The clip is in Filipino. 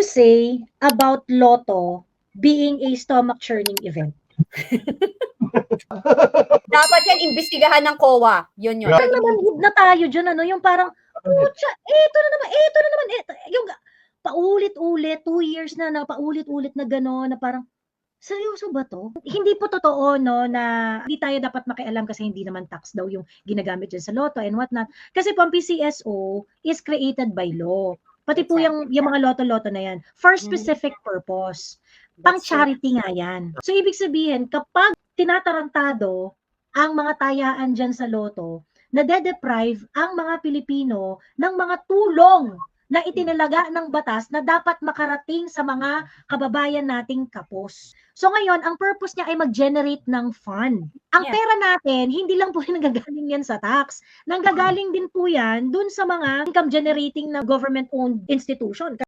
you say about Lotto being a stomach churning event? Dapat yan imbestigahan ng COA. Yun. Parang naman na tayo dyan, ano, yung parang, putya, ito na naman, yung paulit-ulit, 2 years na paulit-ulit na gano'n, na parang, seryoso ba to? Hindi po totoo, no, na hindi tayo dapat makialam kasi hindi naman tax daw yung ginagamit dyan sa Lotto and whatnot. Kasi po ang PCSO is created by law. Pati po yung mga Lotto-Lotto na yan, for specific purpose. Pang charity nga yan. So, ibig sabihin, kapag tinatarantado ang mga tayaan dyan sa Lotto, nade-deprive ang mga Pilipino ng mga tulong na itinalaga ng batas na dapat makarating sa mga kababayan nating kapos. So ngayon, ang purpose niya ay mag-generate ng fund. Ang pera natin, hindi lang po nanggagaling yan sa tax. Nanggagaling din po yan dun sa mga income generating na government-owned institution.